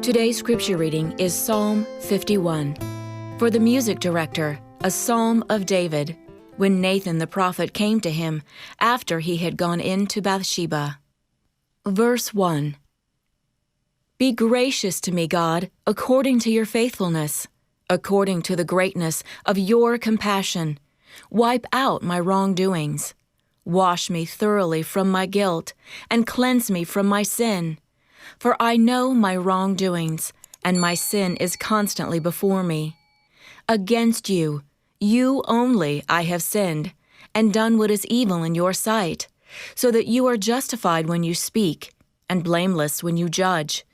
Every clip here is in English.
Today's scripture reading is Psalm 51. For the music director, a psalm of David, when Nathan the prophet came to him after he had gone in to Bathsheba. Verse 1. Be gracious to me, God, according to your faithfulness, according to the greatness of your compassion. Wipe out my wrongdoings. Wash me thoroughly from my guilt, and cleanse me from my sin. For I know my wrongdoings, and my sin is constantly before me. Against you, you only, I have sinned, and done what is evil in your sight, so that you are justified when you speak, and blameless when you judge.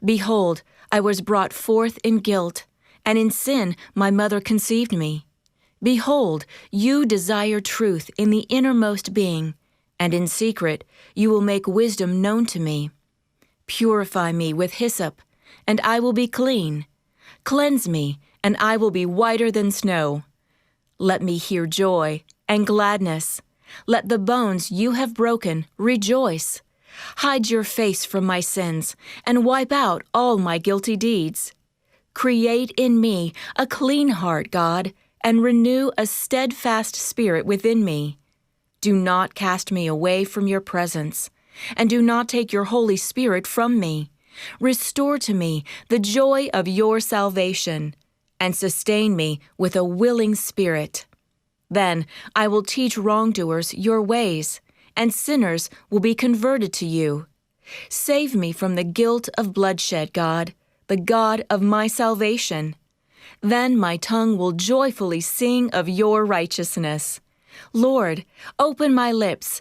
Behold, I was brought forth in guilt, and in sin my mother conceived me. Behold, you desire truth in the innermost being, and in secret you will make wisdom known to me. Purify me with hyssop, and I will be clean. Cleanse me, and I will be whiter than snow. Let me hear joy and gladness. Let the bones you have broken rejoice. Hide your face from my sins, and wipe out all my guilty deeds. Create in me a clean heart, God, and renew a steadfast spirit within me. Do not cast me away from your presence, and do not take your Holy Spirit from me. Restore to me the joy of your salvation, and sustain me with a willing spirit. Then I will teach wrongdoers your ways, and sinners will be converted to you. Save me from the guilt of bloodshed, God, the God of my salvation. Then my tongue will joyfully sing of your righteousness. Lord, open my lips,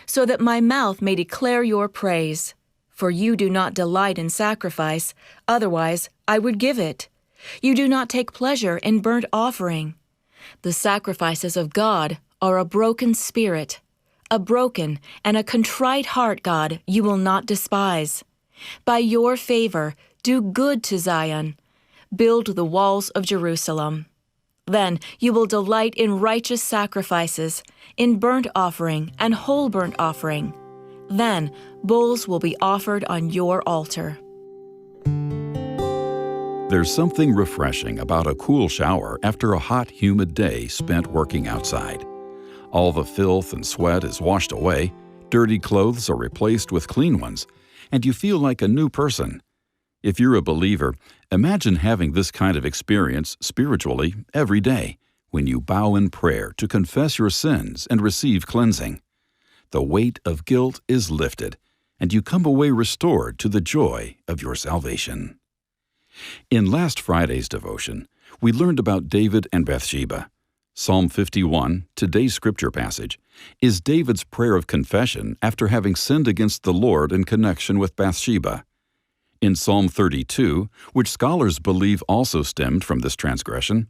so that my mouth may declare your praise. For you do not delight in sacrifice, otherwise I would give it. You do not take pleasure in burnt offering. The sacrifices of God are a broken spirit. A broken and a contrite heart, God, you will not despise. By your favor, do good to Zion. Build the walls of Jerusalem. Then you will delight in righteous sacrifices, in burnt offering and whole burnt offering. Then bulls will be offered on your altar. There's something refreshing about a cool shower after a hot, humid day spent working outside. All the filth and sweat is washed away, dirty clothes are replaced with clean ones, and you feel like a new person. If you're a believer, imagine having this kind of experience spiritually every day when you bow in prayer to confess your sins and receive cleansing. The weight of guilt is lifted, and you come away restored to the joy of your salvation. In last Friday's devotion, we learned about David and Bathsheba. Psalm 51, today's scripture passage, is David's prayer of confession after having sinned against the Lord in connection with Bathsheba. In Psalm 32, which scholars believe also stemmed from this transgression,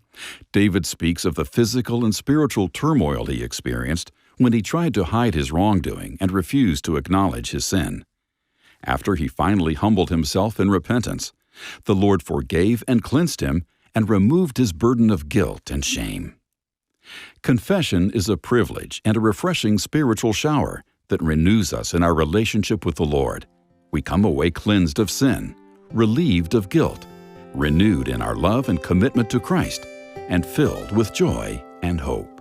David speaks of the physical and spiritual turmoil he experienced when he tried to hide his wrongdoing and refused to acknowledge his sin. After he finally humbled himself in repentance, the Lord forgave and cleansed him and removed his burden of guilt and shame. Confession is a privilege and a refreshing spiritual shower that renews us in our relationship with the Lord. We come away cleansed of sin, relieved of guilt, renewed in our love and commitment to Christ, and filled with joy and hope.